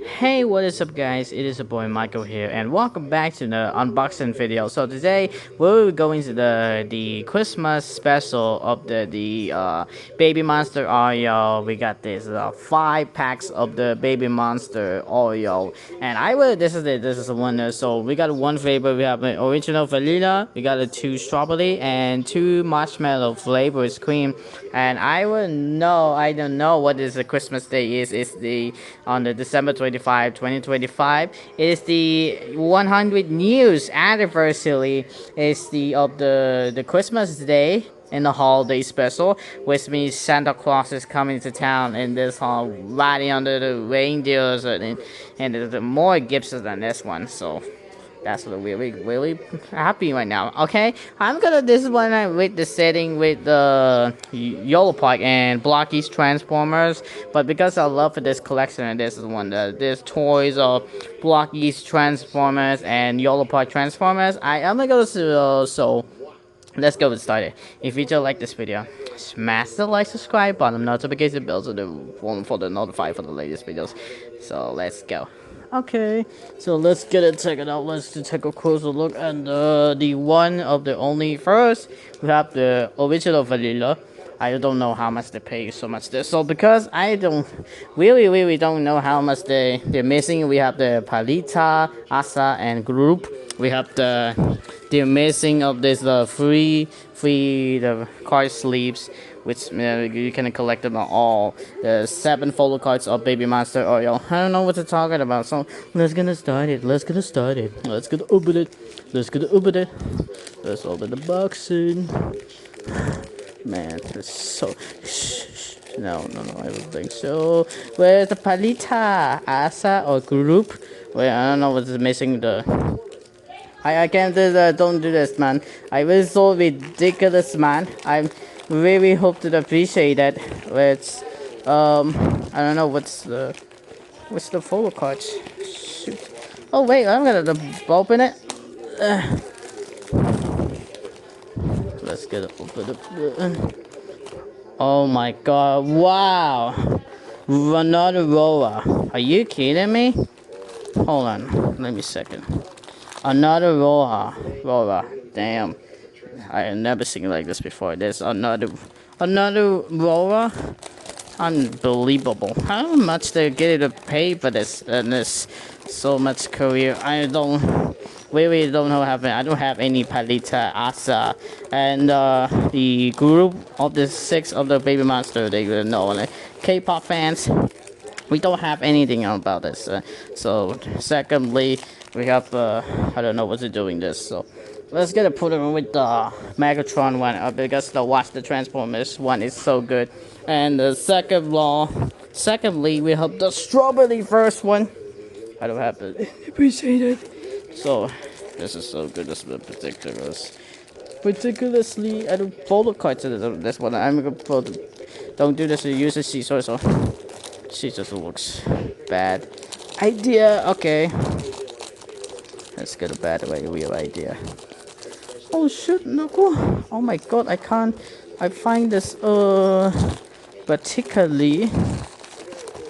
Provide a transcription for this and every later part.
Hey, what is up guys, it is your boy Michael here and welcome back to the unboxing video. So today we're going to the Christmas special of the Baby Monster Oreo. We got this 5 packs of the Baby Monster Oreo, and this is the one. So we got one flavor. We have an original vanilla, we got a 2 strawberry and 2 marshmallow flavors cream. And I don't know what is the Christmas day is. It's the on the December 25, 2025. It is the 100 years anniversary. It's the Christmas day in the holiday special, which means Santa Claus is coming to town in this hall, riding under the reindeers, and there's more gifts than this one. So that's really happy right now. Okay, I'm gonna this one with the setting with the Yellow Park and Blocky's Transformers, but because I love this collection, and this is one there's toys of Blocky's Transformers and Yellow Park Transformers. I'm gonna go so. Let's go and start it. If you do like this video, smash the like, subscribe button, notification bell so the phone for the notified for the latest videos. So let's go. Okay, so let's get it taken out. Let's take a closer look at the one of the only. First, we have the original vanilla. I don't know how much they pay so much this. So because I don't really don't know how much they're missing. We have the Pharita, Asa, and Group. We have the missing of this free the card sleeves, which you can collect them all. The 7 photo cards of Baby Monster Oreo. I don't know what they're talking about. So let's get started. Let's get started. Let's get open it. Let's get open it. Let's open the boxing. Man, it's so. No, I don't think so. Where's the Palita, Asa, or Group? Wait, I don't know what's missing. I can't do that. Don't do this, man. I really so ridiculous, man. I really hope to appreciate that. Let's I don't know what's the photo cards. Shoot. Oh wait, I'm gonna open it. Let's get it open. Oh my god! Wow, another roller. Are you kidding me? Hold on, let me second. Another roller. Damn, I have never seen it like this before. There's another roller. Unbelievable. How much they get to pay for this and this so much career? I don't really don't know how. I don't have any Palita, Asa, and the group of the 6 of the Baby Monster. They will know. Like K-pop fans, we don't have anything about this. So secondly, we have I don't know what's it doing this. So let's get it put it with the Megatron one because the Watch the Transformers one is so good. And the secondly, we have the strawberry first one. I don't have it. Appreciate it. So this is so good. This is particularly I don't follow cards to this one. I'm gonna put. Don't do this. Use the scissor. So she just looks bad. Idea. Okay. Let's get a bad way. Real idea. Oh shit, no. Oh my god, I can't. I find this particularly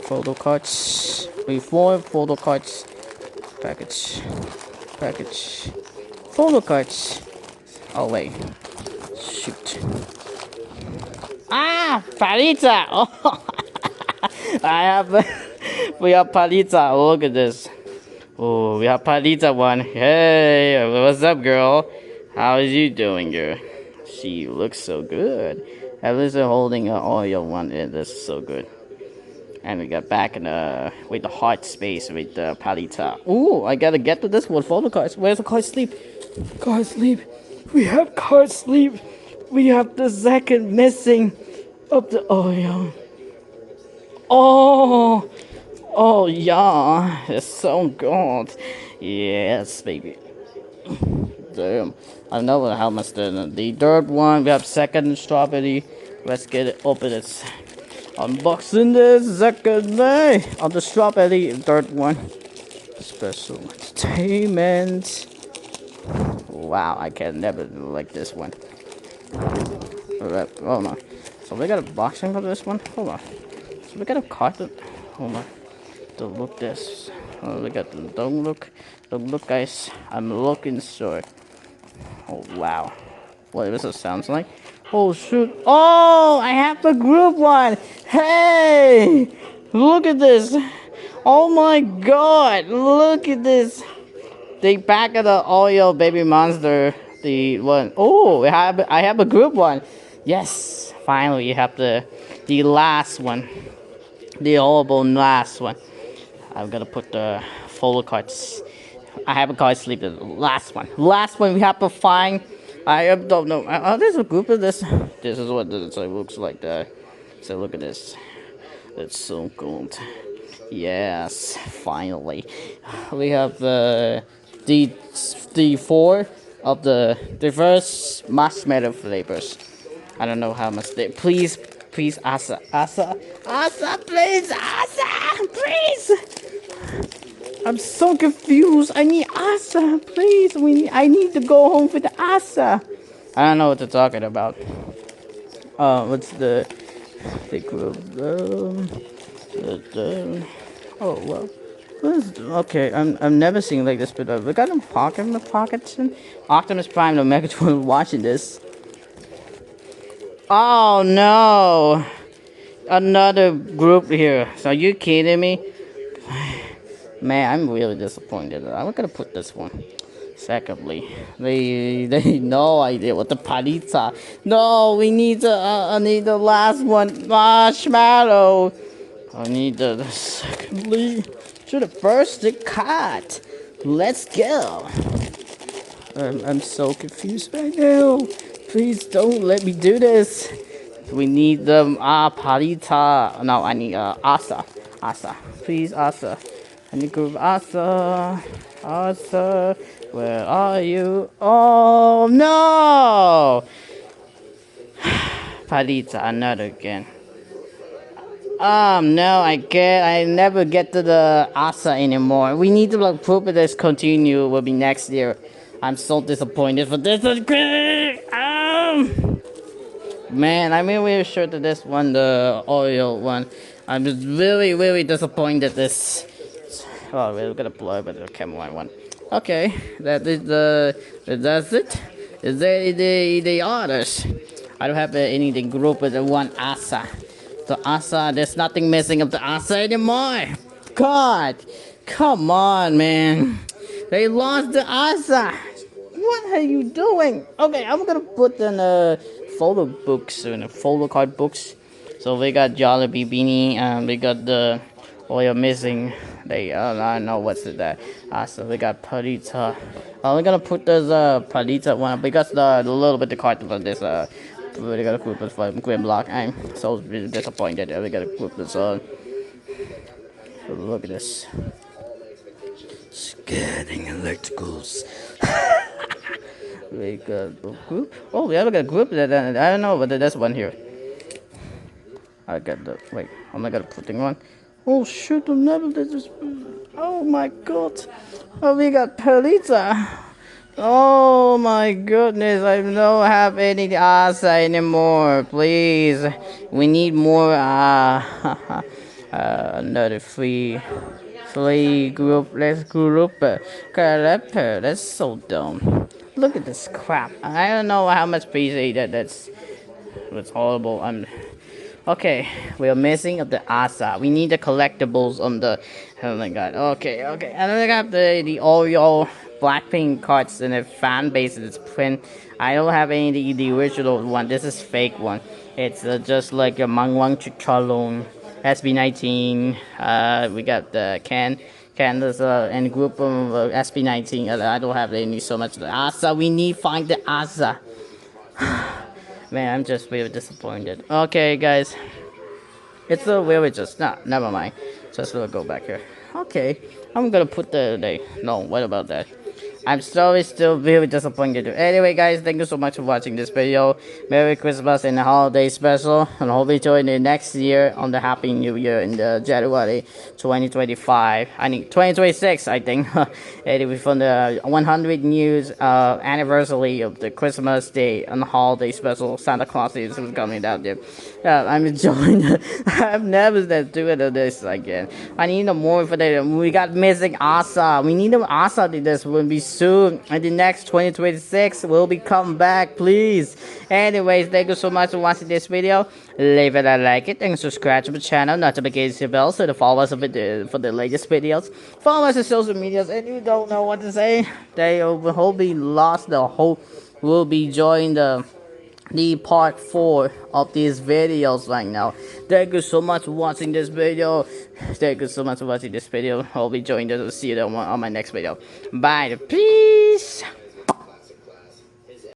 photo cards. With 4 photo cards. Package. Photo cards. Oh wait. Shoot. Ah, Pharita. Oh, I have. We have Pharita. Look at this. Oh, we have Pharita one. Hey, what's up, girl? How is you doing, girl? She looks so good. At least they're holding an Oreo one. Yeah, this is so good. And we got back in with the heart space with the Pharita. Ooh, I gotta get to this one. Photo cards. Where's the card sleep? Card sleep. We have card sleep. We have the second missing of the Oreo. Oh yeah, it's so good. Yes, baby. Damn. I don't know how much the third one. We have second strawberry. Let's get it open. It's unboxing this second day of the strawberry. Third one. Special entertainment. Wow, I can never do like this one. Alright, hold on. So we got a boxing for this one. Hold on. So we got a card. Hold on. Don't look this. Oh, look at them. Don't look, guys. I'm looking short. Oh wow, what does it sound like? Oh shoot! Oh, I have the group one. Hey, look at this. Oh my God, look at this. The back of the Oreo baby monster. The one. Oh, I have a group one. Yes, finally you have the last one. The horrible last one. I'm gonna put the folder cards. I have a card sleep. The last one. Last one we have to find. I don't know. Oh, there's a group of this. This is what this looks like. So look at this. That's so good. Yes, finally, we have the four of the first marshmallow flavors. I don't know how much they. Please, Asa, please. I'm so confused. I need Asa, please. I need to go home with the Asa. I don't know what they're talking about. What's the group? Oh well. Okay, I'm never seen like this, but we got them pocket in the pockets. Optimus Prime, the Megatron, watching this. Oh no! Another group here. So are you kidding me? Man, I'm really disappointed. I'm gonna put this one. Secondly, they no idea what the Pharita. No, we need I need the last one, marshmallow. I need the secondly. Should have first the card. Let's go. I'm so confused right now. Please don't let me do this. We need the Pharita. No, I need Asa. Asa. Please, Asa. I need group Asa. Asa. Where are you? Oh no! Pharita, another again. No, I never get to the Asa anymore. We need to like prove this continue will be next year. I'm so disappointed for this. Man, I'm really sure that this one, the Oreo one, I'm just really disappointed this. Oh, we're gonna blow up the camera one. Okay, that's it. Is there the others? I don't have anything group with the one Asa. The Asa, there's nothing missing of the Asa anymore. God, come on, man. They lost the Asa. What are you doing? Okay, I'm gonna put in photo books and photo card books. So we got Jollibee Beanie, and we got the Oreo missing. They I don't know what's that. So we got Pharita. We're gonna put this Pharita one because the little bit the card for this we gotta group this from Grimlock. I'm so really disappointed that we gotta group this on. Look at this. Scanning electricals. We got a group. Oh, we have a group that I don't know, but there's one here. I got the wait. Oh, I gotta put thing on. Oh shoot! I'll never this. Oh my God! Oh, we got Pharita. Oh my goodness! I don't have any Asa anymore. Please, we need more. Another free group. Let's group. Character. That's so dumb. Look at this crap. I don't know how much PC that's horrible. Okay, we are missing of the Asa. We need the collectibles on the. Oh my God. Okay. And then I got the Oreo Blackpink cards and the fan base is print. I don't have any of the original one. This is fake one. It's just like a Mangwang Chichalong SB19. We got the Candace and group of SB19. I don't have any so much. The Asa. We need find the Asa. Man, I'm just really disappointed. Okay, guys. It's a really just... Nah, never mind. Just go back here. Okay. I'm gonna put no, what about that? I'm sorry, still very disappointed. Anyway, guys, thank you so much for watching this video. Merry Christmas and holiday special, and hope you join the next year on the Happy New Year in the January 2025. I mean 2026, I think. Anyway, from the 100 years anniversary of the Christmas Day and holiday special, Santa Claus is coming out there. I'm enjoying it. I've never doing this again. I need more for that. We got missing Asa. We need Asa to this will be soon. And the next 2026 will be come back, please. Anyways, thank you so much for watching this video. Leave it a like it and subscribe to the channel, notification bell so to follow us for the latest videos. Follow us on social medias, and you don't know what to say. They will be lost. The whole will be joining the part 4 of these videos right now. Thank you so much for watching this video. Thank you so much for watching this video. I'll be joining you. See you on my next video. Bye. Peace.